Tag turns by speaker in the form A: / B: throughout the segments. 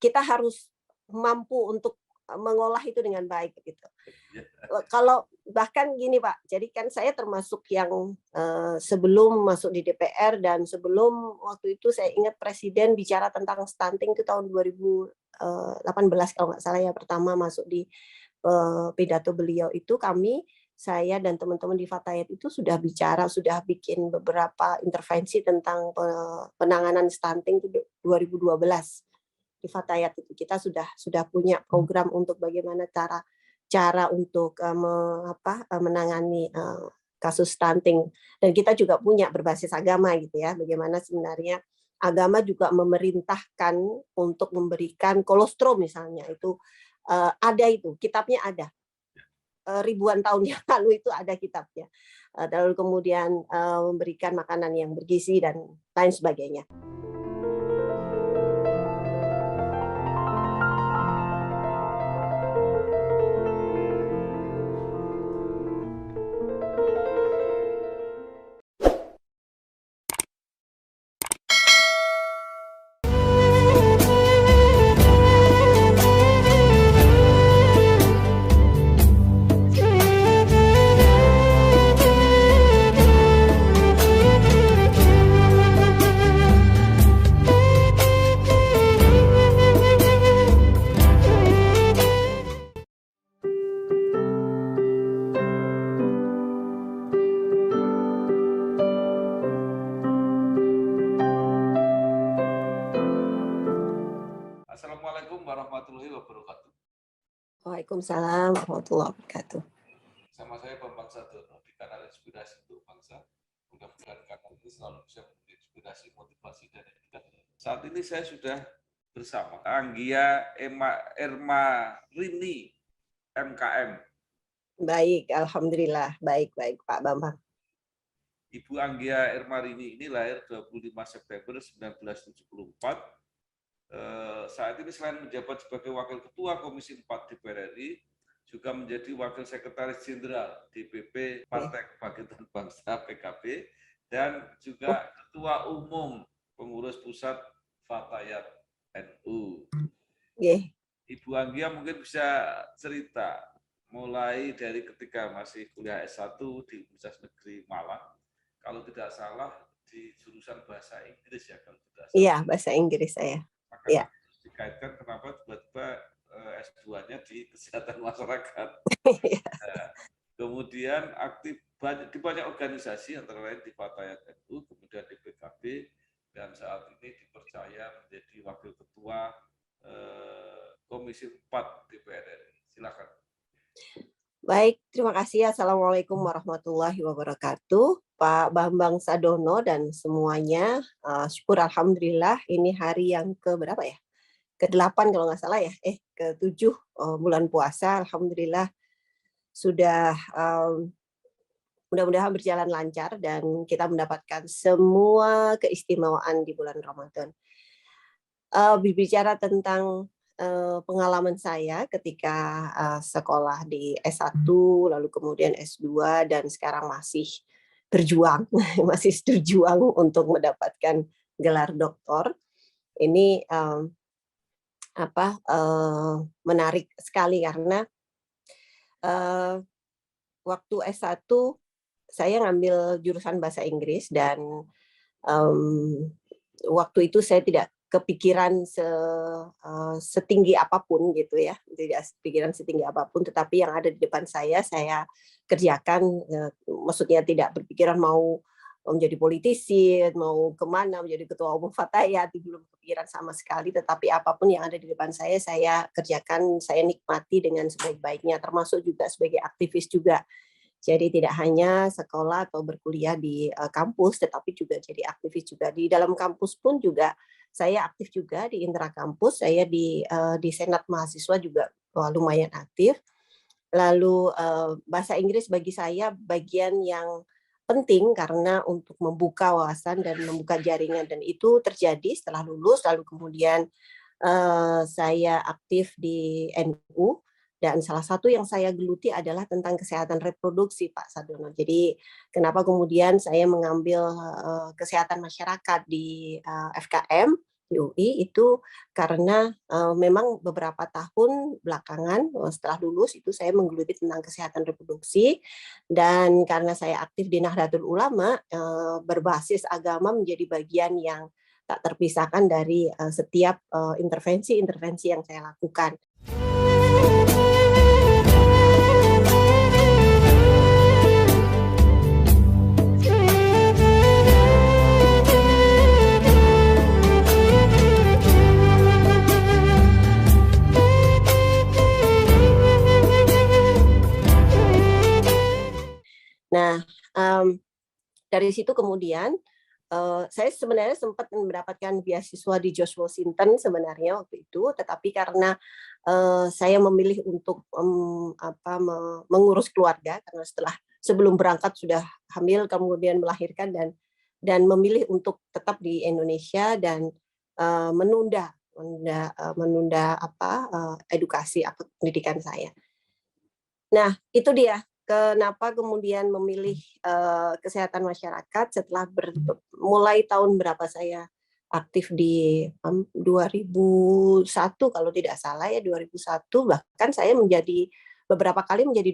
A: kita harus mampu untuk mengolah itu dengan baik gitu. Kalau bahkan gini Pak, jadi kan saya termasuk yang sebelum masuk di DPR dan sebelum waktu itu saya ingat Presiden bicara tentang stunting itu tahun 2018 kalau nggak salah ya, pertama masuk di pidato beliau itu saya dan teman-teman di Fatayat itu sudah bicara, sudah bikin beberapa intervensi tentang penanganan stunting itu 2012 di Fatayat itu kita sudah punya program untuk bagaimana cara untuk menangani kasus stunting, dan kita juga punya berbasis agama gitu ya, bagaimana sebenarnya agama juga memerintahkan untuk memberikan kolostrum misalnya itu ada, itu kitabnya ada ribuan tahun yang lalu itu ada kitabnya, lalu kemudian memberikan makanan yang bergizi dan lain sebagainya.
B: Assalamualaikum warahmatullahi wabarakatuh.
A: Waalaikumsalam warahmatullahi wabarakatuh.
B: Sama saya Bambang Sadono di kanal Inspirasi untuk Bangsa. Mudah-mudahan kanal ini selalu bisa menjadi inspirasi, motivasi, dan edukasi. Saat ini saya sudah bersama Anggia Erma Rini, MKM.
A: Baik, alhamdulillah. Baik Pak Bambang.
B: Ibu Anggia Erma Rini ini lahir 25 September 1974. Saat ini selain menjabat sebagai Wakil Ketua Komisi 4 DPR RI, juga menjadi Wakil Sekretaris Jenderal DPP Partai Kebangkitan Bangsa PKB, dan juga Ketua Umum Pengurus Pusat Fatayat NU. Ibu Anggia mungkin bisa cerita mulai dari ketika masih kuliah S1 di Universitas Negeri Malang, kalau tidak salah di jurusan bahasa Inggris ya, kalau tidak salah.
A: Iya, bahasa Inggris saya.
B: Makanya terus dikaitkan kenapa tiba-tiba S2-nya di kesehatan masyarakat. Kemudian aktif di banyak organisasi, antara lain di Fatayat NU, kemudian di PKB, dan saat ini dipercaya menjadi Wakil Ketua Komisi 4 DPR RI. Silakan.
A: Baik, terima kasih. Assalamualaikum warahmatullahi wabarakatuh. Pak Bambang Sadono dan semuanya, syukur alhamdulillah ini hari yang keberapa ya? Ke-8 kalau nggak salah ya, ke-7 bulan puasa, alhamdulillah sudah mudah-mudahan berjalan lancar dan kita mendapatkan semua keistimewaan di bulan Ramadan. Berbicara tentang pengalaman saya ketika sekolah di S1, lalu kemudian S2, dan sekarang masih berjuang, masih berjuang untuk mendapatkan gelar doktor. Ini menarik sekali karena waktu S1 saya ngambil jurusan bahasa Inggris dan waktu itu saya tidak kepikiran setinggi apapun gitu ya, tidak pikiran setinggi apapun, tetapi yang ada di depan saya kerjakan, maksudnya tidak berpikiran mau menjadi politisi, mau kemana, menjadi ketua umum Fatayat, belum kepikiran sama sekali, tetapi apapun yang ada di depan saya kerjakan, saya nikmati dengan sebaik-baiknya, termasuk juga sebagai aktivis juga. Jadi tidak hanya sekolah atau berkuliah di kampus, tetapi juga jadi aktivis juga. Di dalam kampus pun juga saya aktif juga di intrakampus, saya di Senat Mahasiswa juga lumayan aktif. Lalu bahasa Inggris bagi saya bagian yang penting karena untuk membuka wawasan dan membuka jaringan, dan itu terjadi setelah lulus. Lalu kemudian saya aktif di NU. Dan salah satu yang saya geluti adalah tentang kesehatan reproduksi, Pak Sadono. Jadi kenapa kemudian saya mengambil kesehatan masyarakat di FKM, di UI itu karena memang beberapa tahun belakangan setelah lulus itu saya menggeluti tentang kesehatan reproduksi, dan karena saya aktif di Nahdlatul Ulama, berbasis agama menjadi bagian yang tak terpisahkan dari setiap intervensi-intervensi yang saya lakukan. Nah, dari situ kemudian saya sebenarnya sempat mendapatkan beasiswa di George Washington sebenarnya waktu itu, tetapi karena saya memilih untuk mengurus keluarga, karena sebelum berangkat sudah hamil, kemudian melahirkan, dan memilih untuk tetap di Indonesia dan menunda edukasi atau pendidikan saya. Nah, itu dia kenapa kemudian memilih kesehatan masyarakat setelah mulai tahun berapa saya aktif di 2001 kalau tidak salah ya, 2001, bahkan saya beberapa kali menjadi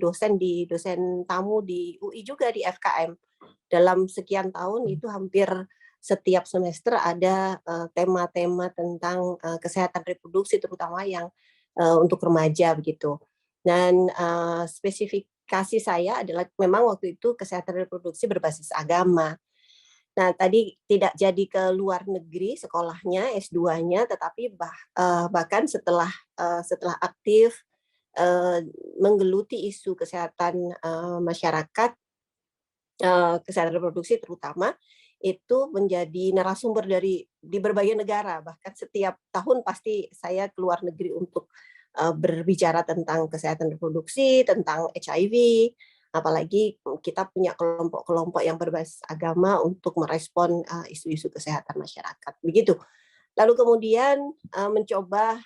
A: dosen tamu di UI juga di FKM. Dalam sekian tahun itu hampir setiap semester ada tema-tema tentang kesehatan reproduksi, terutama yang untuk remaja begitu. Dan spesifikasi saya adalah memang waktu itu kesehatan reproduksi berbasis agama. Nah, tadi tidak jadi ke luar negeri sekolahnya, S2-nya, tetapi bahkan setelah aktif menggeluti isu kesehatan masyarakat, kesehatan reproduksi terutama, itu menjadi narasumber di berbagai negara. Bahkan setiap tahun pasti saya ke luar negeri untuk berbicara tentang kesehatan reproduksi, tentang HIV, apalagi kita punya kelompok-kelompok yang berbasis agama untuk merespon isu-isu kesehatan masyarakat. Begitu. Lalu kemudian mencoba,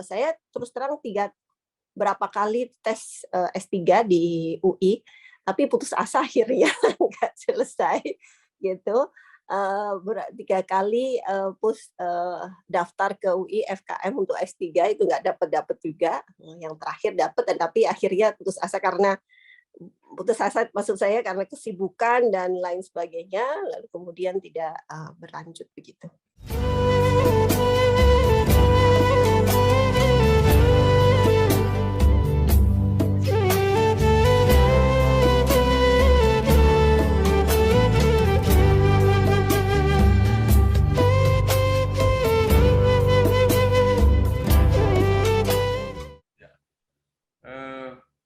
A: saya terus terang berapa kali tes S3 di UI, tapi putus asa akhirnya nggak selesai gitu. 3 kali daftar ke UI FKM untuk S3 itu nggak dapat juga. Yang terakhir dapat, tapi akhirnya putus asa maksud saya karena kesibukan dan lain sebagainya, lalu kemudian tidak berlanjut begitu.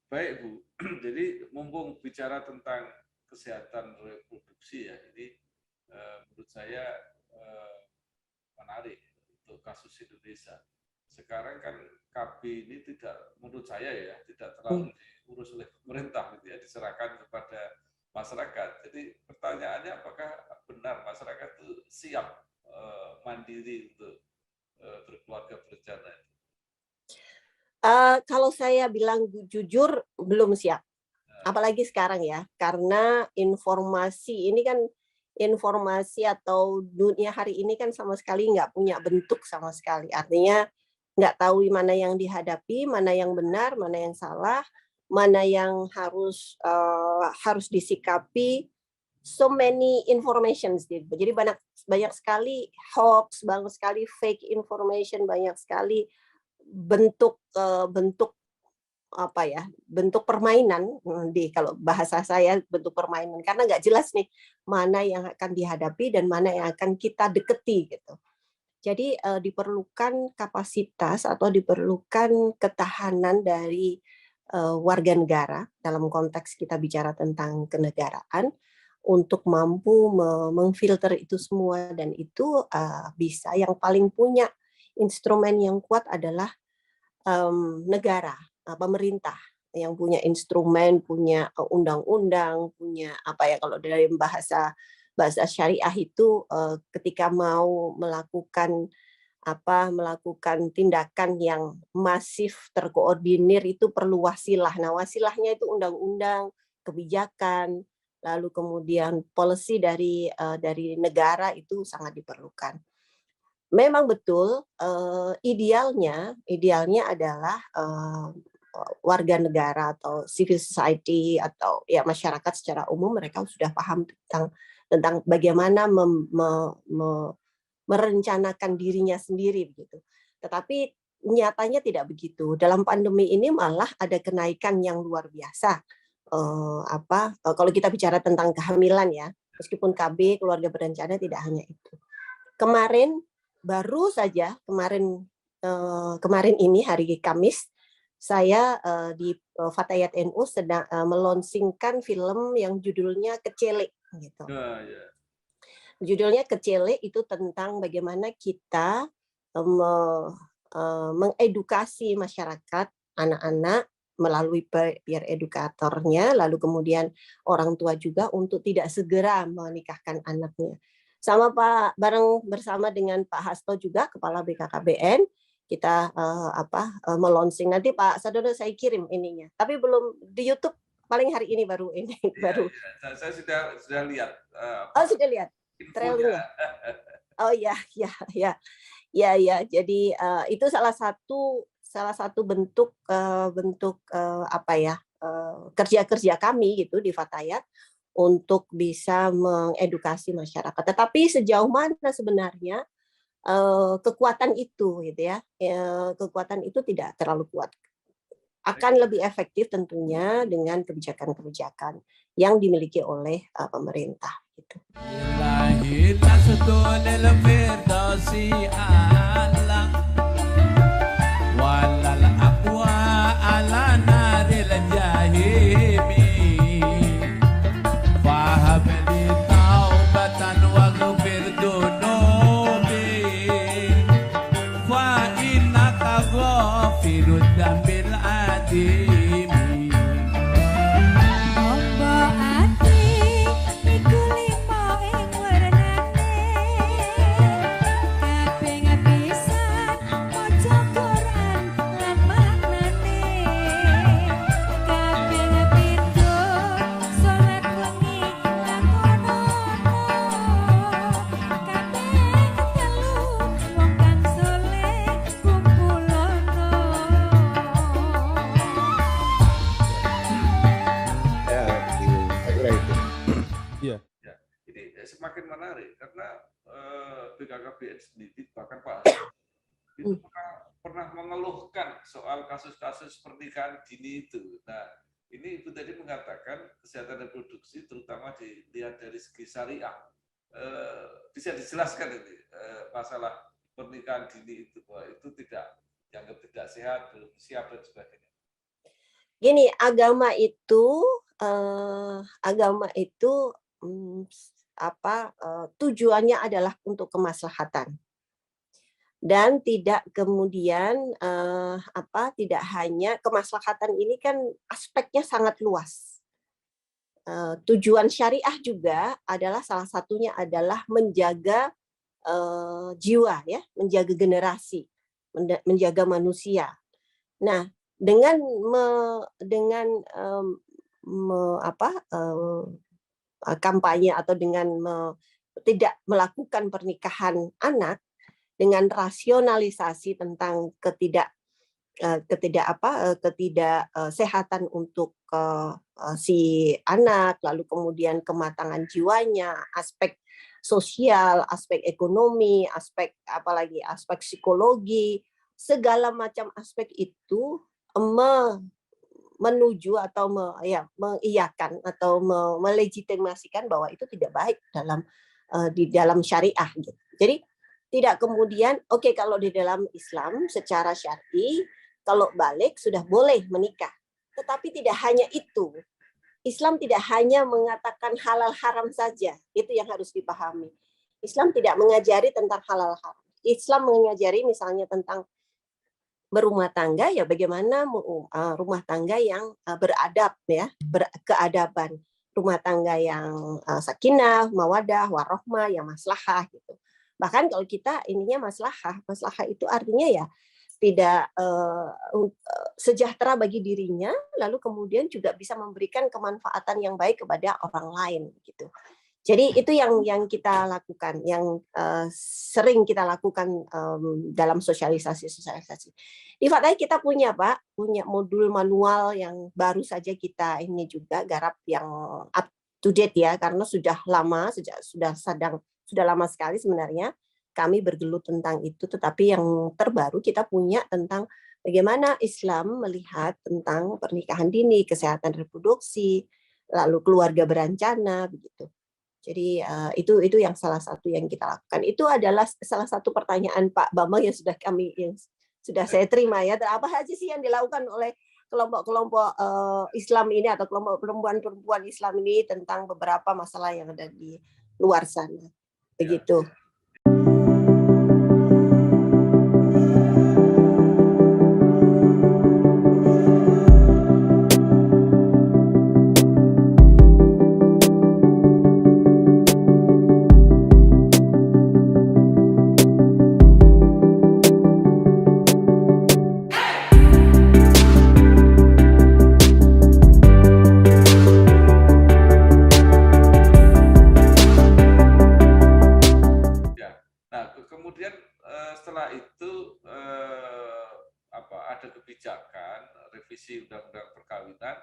B: Baik Bu, jadi mumpung bicara tentang kesehatan reproduksi ya, ini menurut saya menarik untuk kasus Indonesia. Sekarang kan KB ini menurut saya ya, tidak terlalu diurus oleh pemerintah, gitu ya, diserahkan kepada masyarakat. Jadi pertanyaannya, apakah benar masyarakat itu siap mandiri untuk berkeluarga berencana?
A: Kalau saya bilang jujur, belum siap. Apalagi sekarang ya, karena informasi atau dunia hari ini kan sama sekali nggak punya bentuk sama sekali. Artinya nggak tahu mana yang dihadapi, mana yang benar, mana yang salah, mana yang harus disikapi. So many informations. Jadi banyak sekali hoax, banyak sekali fake information, banyak sekali bentuk permainan, kalau bahasa saya bentuk permainan, karena nggak jelas nih mana yang akan dihadapi dan mana yang akan kita deketi gitu. Jadi diperlukan kapasitas atau diperlukan ketahanan dari warga negara dalam konteks kita bicara tentang kenegaraan untuk mampu memfilter itu semua, dan itu bisa, yang paling punya instrumen yang kuat adalah negara, pemerintah yang punya instrumen, punya undang-undang, punya kalau dari bahasa syariah itu ketika mau melakukan tindakan yang masif terkoordinir itu perlu wasilah. Nah, wasilahnya itu undang-undang, kebijakan, lalu kemudian policy dari negara itu sangat diperlukan. memang betul idealnya adalah warga negara atau civil society atau ya masyarakat secara umum mereka sudah paham tentang bagaimana merencanakan dirinya sendiri begitu. Tetapi nyatanya tidak begitu. Dalam pandemi ini malah ada kenaikan yang luar biasa. Kalau kita bicara tentang kehamilan ya, meskipun KB keluarga berencana tidak hanya itu. Kemarin baru saja kemarin ini hari Kamis saya di Fatayat NU sedang melonsingkan film yang judulnya Kecele gitu. Judulnya Kecele itu tentang bagaimana kita mengedukasi masyarakat anak-anak melalui peer edukatornya, lalu kemudian orang tua juga untuk tidak segera menikahkan anaknya. Sama bersama dengan Pak Hasto juga Kepala BKKBN kita melonsing. Nanti Pak Sadono saya kirim ininya. Tapi belum di YouTube, paling hari ini baru ini baru.
B: Ya, saya sudah lihat.
A: Sudah lihat trailernya. Oh ya. Jadi itu salah satu bentuk kerja kami gitu di Fatayat untuk bisa mengedukasi masyarakat. Tetapi sejauh mana sebenarnya kekuatan itu gitu ya? Kekuatan itu tidak terlalu kuat. Akan lebih efektif tentunya dengan kebijakan-kebijakan yang dimiliki oleh pemerintah gitu.
B: Semakin menarik karena BKKBN sendiri bahkan Pak itu pernah mengeluhkan soal kasus-kasus pernikahan dini itu. Nah, ini Ibu tadi mengatakan kesehatan reproduksi terutama dilihat dari segi syariah. Bisa dijelaskan ini masalah pernikahan dini itu bahwa itu dianggap tidak sehat, belum siap dan sebagainya.
A: Gini, agama itu tujuannya adalah untuk kemaslahatan dan tidak kemudian tidak hanya kemaslahatan ini kan aspeknya sangat luas. Tujuan syariah juga adalah salah satunya adalah menjaga jiwa ya, menjaga generasi, menjaga manusia. Nah, dengan kampanye atau dengan tidak melakukan pernikahan anak dengan rasionalisasi tentang ketidaksehatan untuk si anak, lalu kemudian kematangan jiwanya, aspek sosial, aspek ekonomi, aspek psikologi, segala macam aspek itu menuju atau mengiyakan atau melegitimasikan bahwa itu tidak baik di dalam syariah gitu. Jadi tidak kemudian kalau di dalam Islam secara syar'i kalau balik sudah boleh menikah. Tetapi tidak hanya itu. Islam tidak hanya mengatakan halal haram saja. Itu yang harus dipahami. Islam tidak mengajari tentang halal haram. Islam mengajari misalnya tentang berumah tangga ya bagaimana rumah tangga yang beradab ya, berkeadaban, rumah tangga yang sakinah, mawadah, warohmah, yang maslahah gitu. Bahkan kalau kita ininya maslahah itu artinya ya tidak sejahtera bagi dirinya, lalu kemudian juga bisa memberikan kemanfaatan yang baik kepada orang lain gitu. Jadi itu yang kita lakukan, yang sering kita lakukan dalam sosialisasi. Di Fatayat kita punya modul manual yang baru saja kita ini juga garap, yang up to date ya, karena sudah lama, sudah lama sekali sebenarnya kami bergelut tentang itu, tetapi yang terbaru kita punya tentang bagaimana Islam melihat tentang pernikahan dini, kesehatan reproduksi, lalu keluarga berencana begitu. Jadi itu yang salah satu yang kita lakukan. Itu adalah salah satu pertanyaan Pak Bambang yang sudah saya terima ya. Apa aja sih yang dilakukan oleh kelompok-kelompok Islam ini atau kelompok perempuan-perempuan Islam ini tentang beberapa masalah yang ada di luar sana. Begitu.
B: Setelah itu ada kebijakan revisi undang-undang perkawinan,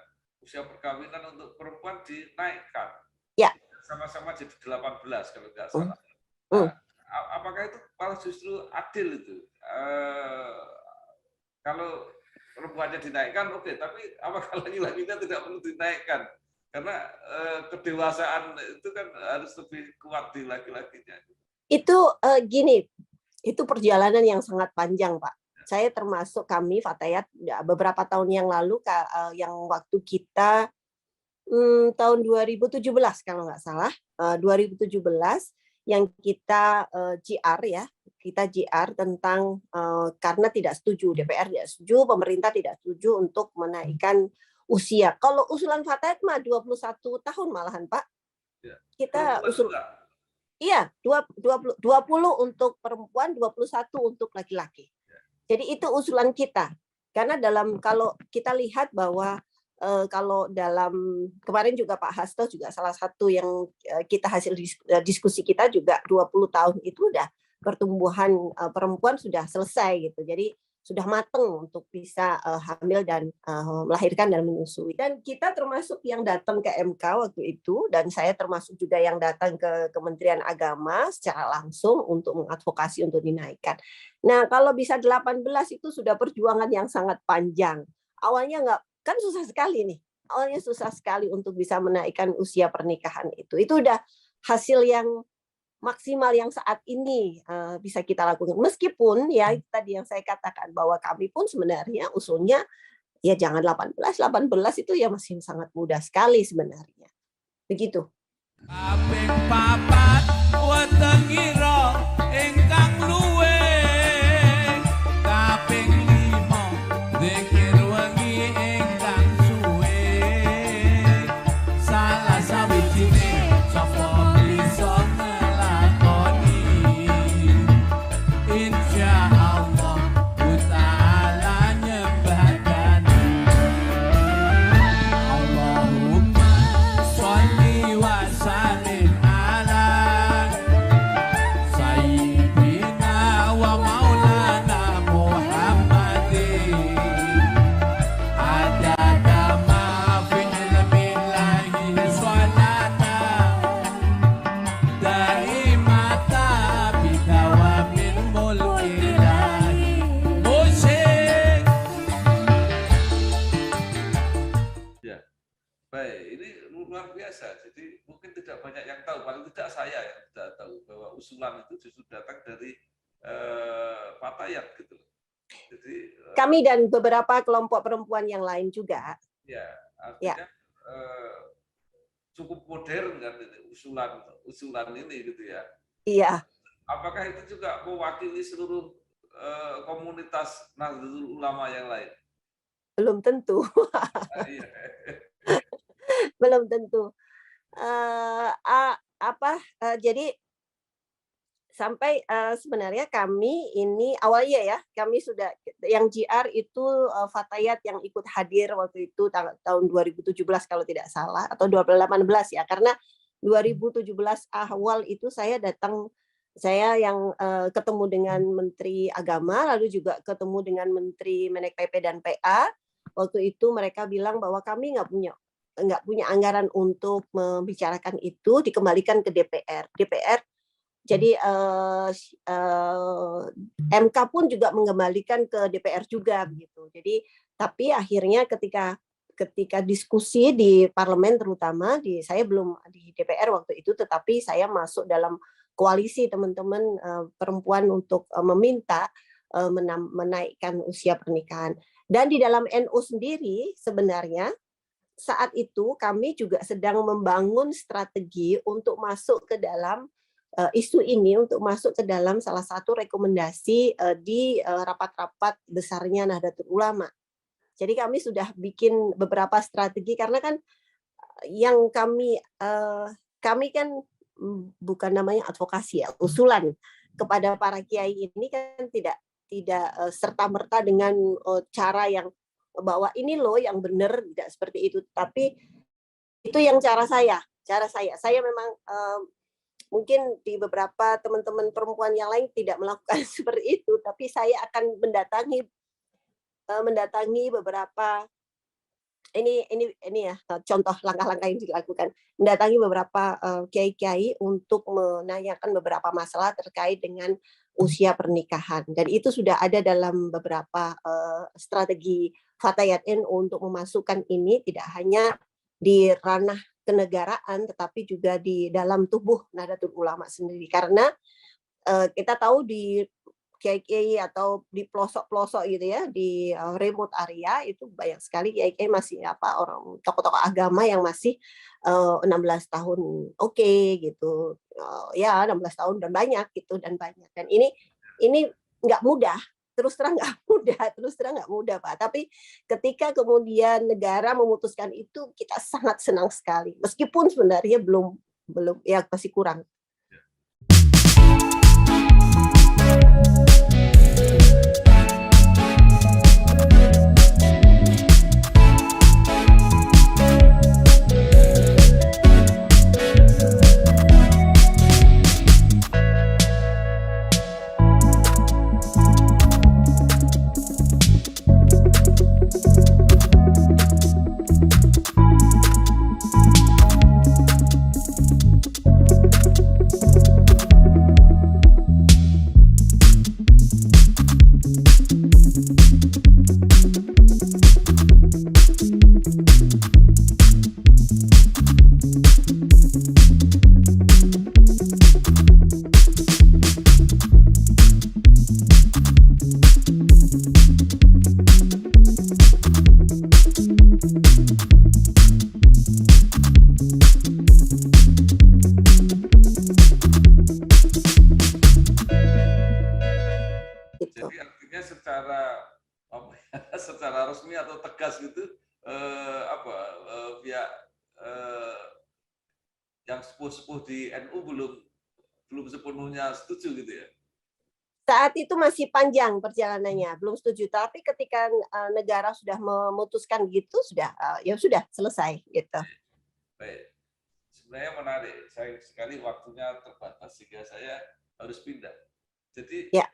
B: usia perkawinan untuk perempuan dinaikkan.
A: Ya.
B: Sama-sama jadi 18 kalau nggak salah. Nah, apakah itu malah justru adil itu? Kalau perempuannya dinaikkan, oke, tapi apakah laki-lakinya tidak perlu dinaikkan? Karena kedewasaan itu kan harus lebih kuat di laki-lakinya.
A: Itu gini, itu perjalanan yang sangat panjang, Pak. Saya termasuk kami Fatayat beberapa tahun yang lalu, yang waktu kita tahun 2017 kalau nggak salah, 2017 yang kita GR ya, kita GR tentang karena tidak setuju, DPR tidak setuju, pemerintah tidak setuju untuk menaikkan usia. Kalau usulan Fatayat mah 21 tahun malahan, Pak. Kita usul. Iya, 20 untuk perempuan, 21 untuk laki-laki. Jadi itu usulan kita. Karena kalau kita lihat bahwa kalau dalam kemarin juga Pak Hasto juga salah satu yang kita hasil diskusi kita juga 20 tahun itu udah pertumbuhan perempuan sudah selesai gitu. Jadi sudah matang untuk bisa hamil dan melahirkan dan menyusui. Dan kita termasuk yang datang ke MK waktu itu, dan saya termasuk juga yang datang ke Kementerian Agama secara langsung untuk mengadvokasi untuk dinaikkan. Nah, kalau bisa 18 itu sudah perjuangan yang sangat panjang. Awalnya kan susah sekali nih. Awalnya susah sekali untuk bisa menaikkan usia pernikahan itu. Itu udah hasil yang maksimal yang saat ini bisa kita lakukan. Meskipun ya tadi yang saya katakan bahwa kami pun sebenarnya usulnya ya jangan 18 itu ya masih sangat mudah sekali sebenarnya. Begitu. Kaping papat wonten ngira ingkang luwih, kaping 5 zikir wengi ingkang suwe, salah sawijine sapa bisa usulan itu justru datang dari Fatayat gitu. Jadi kami dan beberapa kelompok perempuan yang lain juga. Ya, artinya cukup modern kan usulan ini gitu ya. Iya. Apakah itu juga mewakili seluruh komunitas Nahdlatul Ulama yang lain? Belum tentu. Belum tentu. Jadi sampai sebenarnya kami ini awalnya ya, kami sudah yang GR itu Fatayat yang ikut hadir waktu itu tahun 2017 kalau tidak salah, atau 2018 ya, karena 2017 awal itu saya datang, saya yang ketemu dengan Menteri Agama, lalu juga ketemu dengan Menteri Menek PP dan PA. Waktu itu mereka bilang bahwa kami nggak punya anggaran untuk membicarakan itu, dikembalikan ke DPR. Jadi MK pun juga mengembalikan ke DPR juga begitu. Jadi tapi akhirnya ketika diskusi di parlemen, terutama saya belum di DPR waktu itu, tetapi saya masuk dalam koalisi teman-teman perempuan untuk meminta menaikkan usia pernikahan. Dan di dalam NU sendiri sebenarnya saat itu kami juga sedang membangun strategi untuk masuk ke dalam isu ini, untuk masuk ke dalam salah satu rekomendasi di rapat-rapat besarnya Nahdlatul Ulama. Jadi kami sudah bikin beberapa strategi, karena kan yang kami kan bukan namanya advokasi ya, usulan kepada para kiai ini kan tidak serta-merta dengan cara yang bahwa ini loh yang benar, tidak seperti itu. Tapi itu yang cara saya memang mungkin di beberapa teman-teman perempuan yang lain tidak melakukan seperti itu, tapi saya akan mendatangi beberapa, ini ya contoh langkah-langkah yang dilakukan, mendatangi beberapa kiai-kiai untuk menanyakan beberapa masalah terkait dengan usia pernikahan, dan itu sudah ada dalam beberapa strategi Fatayat NU untuk memasukkan ini tidak hanya di ranah kenegaraan, tetapi juga di dalam tubuh Nahdlatul Ulama sendiri. Karena kita tahu di kiai-kiai atau di pelosok-pelosok gitu ya, di remote area itu banyak sekali kiai-kiai masih orang tokoh-tokoh agama yang masih 16 tahun gitu. Ya 16 tahun dan banyak gitu, dan ini nggak mudah. Terus terang nggak mudah Pak. Tapi ketika kemudian negara memutuskan itu, kita sangat senang sekali. Meskipun sebenarnya belum ya masih kurang.
B: Secara resmi atau tegas gitu pihak yang sepuh-sepuh di NU belum sepenuhnya setuju gitu ya.
A: Saat itu masih panjang perjalanannya, belum setuju. Tapi ketika negara sudah memutuskan gitu, ya sudah selesai gitu.
B: Baik, sebenarnya menarik. Sayang sekali waktunya terbatas sehingga saya harus pindah. Jadi
A: ya,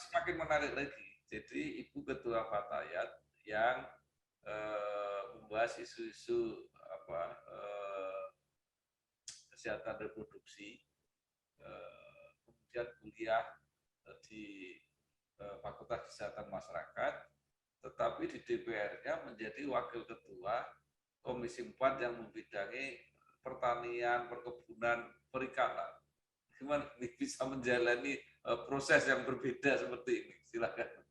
B: semakin menarik lagi. Jadi Ibu Ketua Fatayat yang membahas isu-isu kesehatan reproduksi, kemudian kuliah di Fakultas Kesehatan Masyarakat, tetapi di DPR-nya menjadi Wakil Ketua Komisi 4 yang membidangi pertanian, perkebunan, perikanan. Gimana bisa menjalani proses yang berbeda seperti ini? Silakan.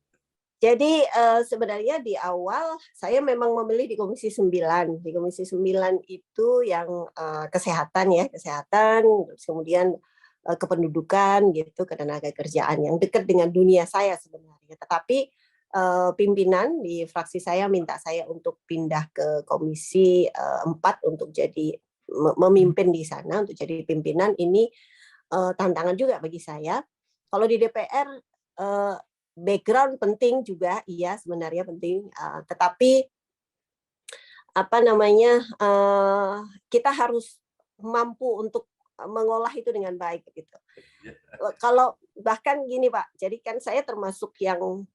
A: Jadi sebenarnya di awal saya memang memilih di Komisi 9. Di Komisi 9 itu yang kesehatan, terus kemudian kependudukan gitu, ketenaga kerjaan yang dekat dengan dunia saya sebenarnya. Tetapi pimpinan di fraksi saya minta saya untuk pindah ke Komisi 4 untuk jadi memimpin di sana, untuk jadi pimpinan. Ini tantangan juga bagi saya. Kalau di DPR background penting juga, iya sebenarnya penting, tetapi kita harus mampu untuk mengolah itu dengan baik gitu. Kalau bahkan gini Pak, jadi kan saya termasuk yang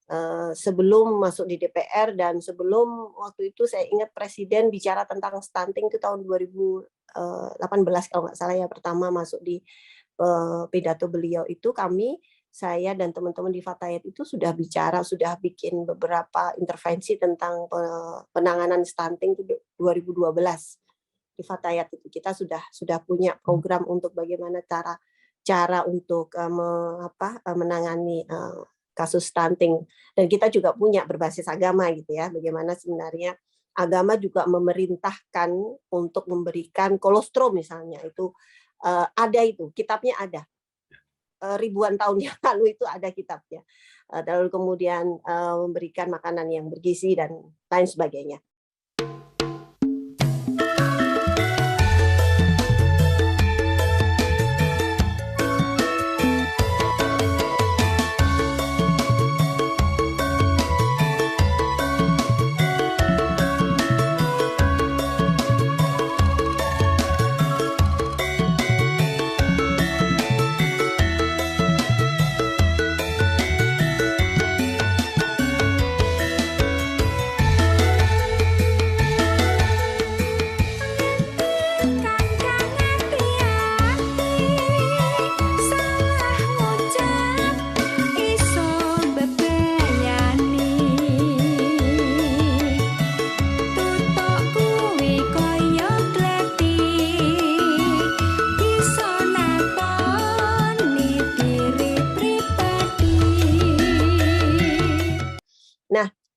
A: sebelum masuk di DPR dan sebelum waktu itu saya ingat Presiden bicara tentang stunting itu tahun 2018 kalau nggak salah ya, pertama masuk di pidato beliau itu saya dan teman-teman di Fatayat itu sudah bicara, sudah bikin beberapa intervensi tentang penanganan stunting itu 2012 di Fatayat itu kita sudah punya program untuk bagaimana cara untuk menangani kasus stunting, dan kita juga punya berbasis agama gitu ya, bagaimana sebenarnya agama juga memerintahkan untuk memberikan kolostrum misalnya itu ada, itu kitabnya ada, ribuan tahun yang lalu itu ada kitabnya, lalu kemudian memberikan makanan yang bergizi dan lain sebagainya.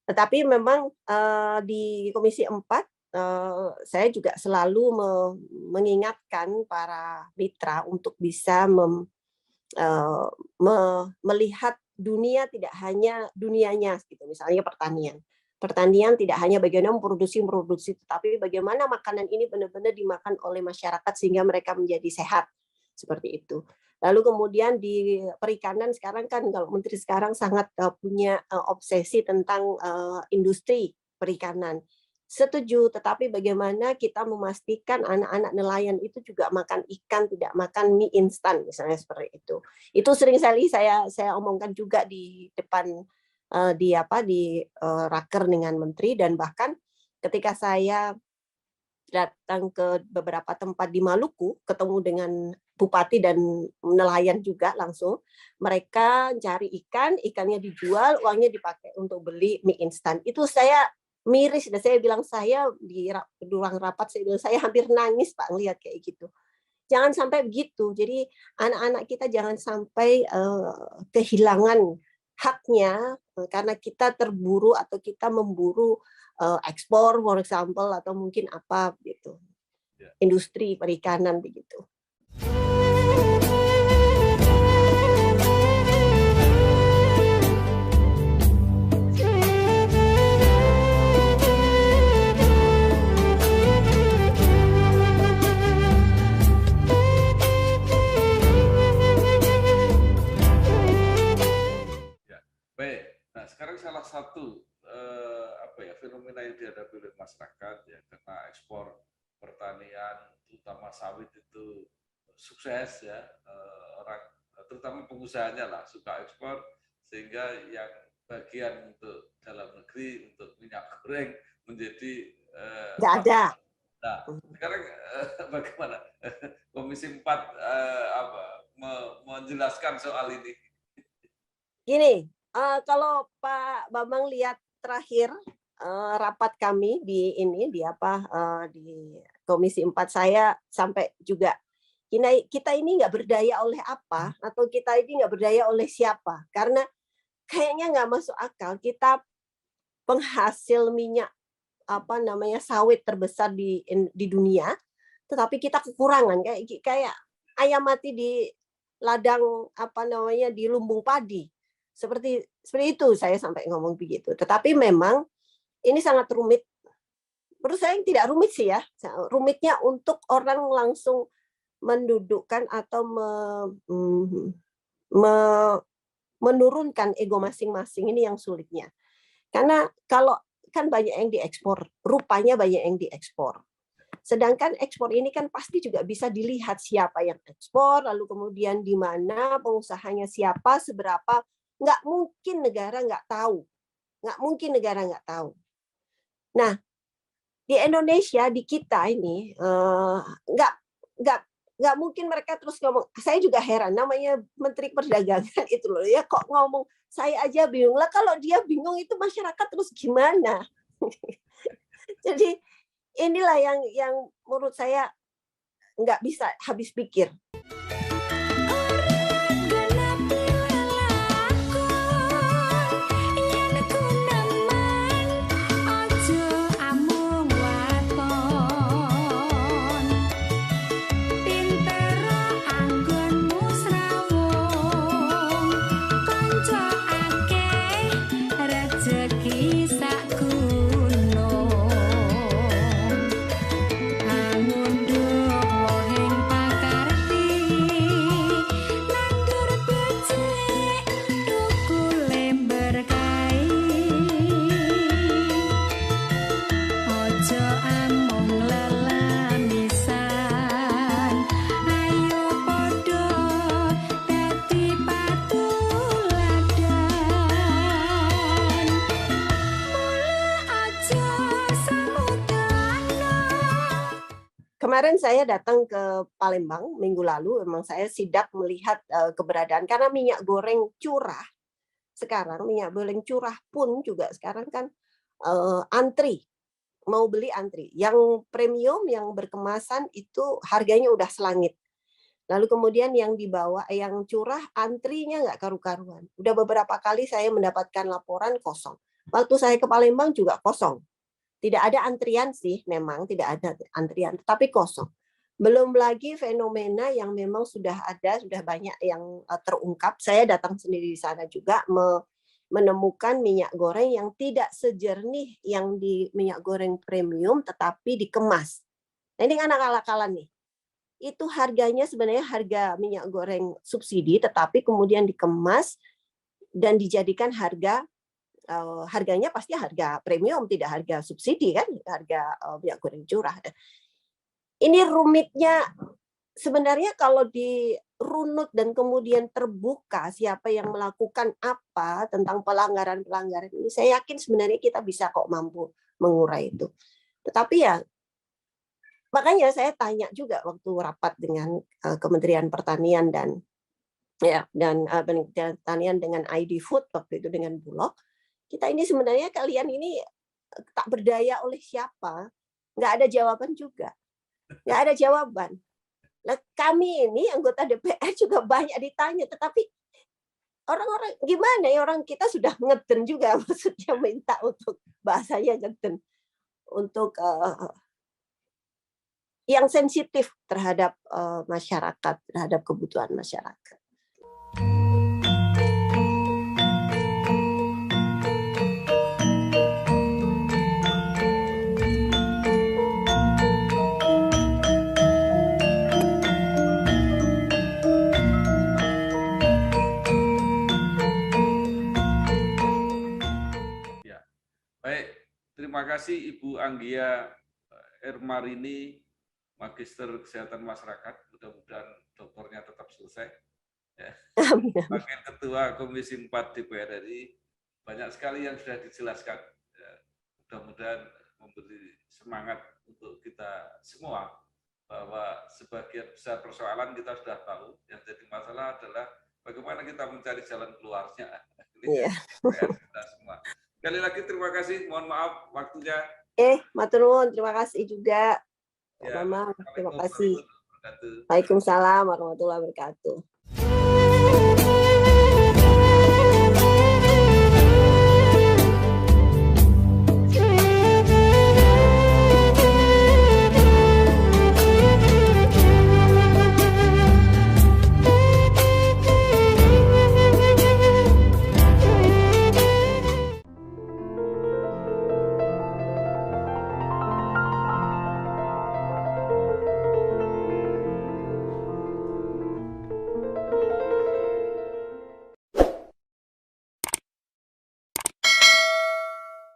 A: Tetapi memang di Komisi 4 saya juga selalu mengingatkan para mitra untuk bisa melihat dunia tidak hanya dunianya gitu, misalnya pertanian tidak hanya bagaimana memproduksi, tetapi bagaimana makanan ini benar-benar dimakan oleh masyarakat sehingga mereka menjadi sehat, seperti itu. Lalu kemudian di perikanan sekarang kan kalau Menteri sekarang sangat punya obsesi tentang industri perikanan. Setuju, tetapi bagaimana kita memastikan anak-anak nelayan itu juga makan ikan, tidak makan mie instan misalnya, seperti itu. Itu sering sekali saya omongkan juga di depan di raker dengan menteri, dan bahkan ketika saya datang ke beberapa tempat di Maluku, ketemu dengan bupati dan nelayan juga langsung, mereka cari ikannya dijual, uangnya dipakai untuk beli mie instan. Itu saya miris, dan saya bilang, saya di ruang rapat saya bilang saya hampir nangis Pak ngelihat kayak gitu. Jangan sampai begitu. Jadi anak-anak kita jangan sampai kehilangan haknya karena kita terburu atau kita memburu ekspor, for example, atau mungkin apa gitu, industri perikanan begitu.
B: Baik, nah sekarang salah satu fenomena yang dihadapi oleh masyarakat ya, karena ekspor pertanian terutama sawit itu sukses ya, orang terutama pengusahanya lah suka ekspor, sehingga yang bagian untuk dalam negeri untuk minyak goreng menjadi
A: nggak ada.
B: Nah sekarang bagaimana Komisi 4 menjelaskan soal ini? Gini,
A: kalau Pak Bambang lihat terakhir rapat kami di Komisi 4, saya sampai juga kita ini nggak berdaya oleh apa, atau kita ini nggak berdaya oleh siapa, karena kayaknya nggak masuk akal kita penghasil minyak sawit terbesar di dunia, tetapi kita kekurangan kayak ayam mati di ladang di lumbung padi. Seperti itu saya sampai ngomong begitu. Tetapi memang ini sangat rumit. Menurut saya tidak rumit sih ya. Rumitnya untuk orang langsung mendudukkan atau menurunkan ego masing-masing, ini yang sulitnya. Karena kalau kan banyak yang diekspor, rupanya banyak yang diekspor. Sedangkan ekspor ini kan pasti juga bisa dilihat siapa yang ekspor, lalu kemudian di mana pengusahanya siapa, seberapa. Nggak mungkin negara nggak tahu. Nggak mungkin negara nggak tahu. Nah, di Indonesia, di kita ini, nggak mungkin mereka terus ngomong. Saya juga heran, namanya Menteri Perdagangan itu loh, ya kok ngomong, saya aja bingung. Lah kalau dia bingung itu masyarakat terus gimana? Jadi inilah yang menurut saya nggak bisa habis pikir. Kemarin saya datang ke Palembang minggu lalu, memang saya sidak melihat keberadaan, karena minyak goreng curah sekarang, minyak goreng curah pun juga sekarang kan antri, mau beli antri. Yang premium, yang berkemasan itu harganya udah selangit. Lalu kemudian yang dibawa, yang curah, antrinya nggak karu-karuan. Udah beberapa kali saya mendapatkan laporan kosong. Waktu saya ke Palembang juga kosong. Tidak ada antrian sih, memang tidak ada antrian, tapi kosong. Belum lagi fenomena yang memang sudah ada, sudah banyak yang terungkap. Saya datang sendiri di sana juga menemukan minyak goreng yang tidak sejernih yang di minyak goreng premium, tetapi dikemas. Nah, ini kan akal-akalan nih. Itu harganya sebenarnya harga minyak goreng subsidi, tetapi kemudian dikemas dan dijadikan harganya pasti harga premium, tidak harga subsidi kan, harga minyak goreng curah. Ini rumitnya sebenarnya kalau dirunut dan kemudian terbuka siapa yang melakukan apa tentang pelanggaran-pelanggaran ini, saya yakin sebenarnya kita bisa kok mampu mengurai itu. Tetapi ya makanya saya tanya juga waktu rapat dengan Kementerian Pertanian dan Kementerian Pertanian dengan ID Food waktu itu dengan Bulog. Kita ini sebenarnya kalian ini tak berdaya oleh siapa? Nggak ada jawaban juga. Nggak ada jawaban. Nah, kami ini anggota DPR juga banyak ditanya, tetapi orang-orang gimana ya, orang kita sudah ngeden juga, maksudnya minta untuk bahasanya ngeden, untuk yang sensitif terhadap masyarakat, terhadap kebutuhan masyarakat.
B: Baik, terima kasih Ibu Anggia Ermarini, Magister Kesehatan Masyarakat. Mudah-mudahan doktornya tetap selesai. Ya. Wakil Ketua Komisi 4 DPR RI, banyak sekali yang sudah dijelaskan. Ya. Mudah-mudahan memberi semangat untuk kita semua bahwa sebagian besar persoalan kita sudah tahu. Yang jadi masalah adalah bagaimana kita mencari jalan keluarnya. Ini kita semua. Sekali lagi terima kasih, mohon maaf waktunya.
A: Matur nuwun, terima kasih juga. Ya, Mama, terima kasih. Waalaikumsalam warahmatullahi wabarakatuh.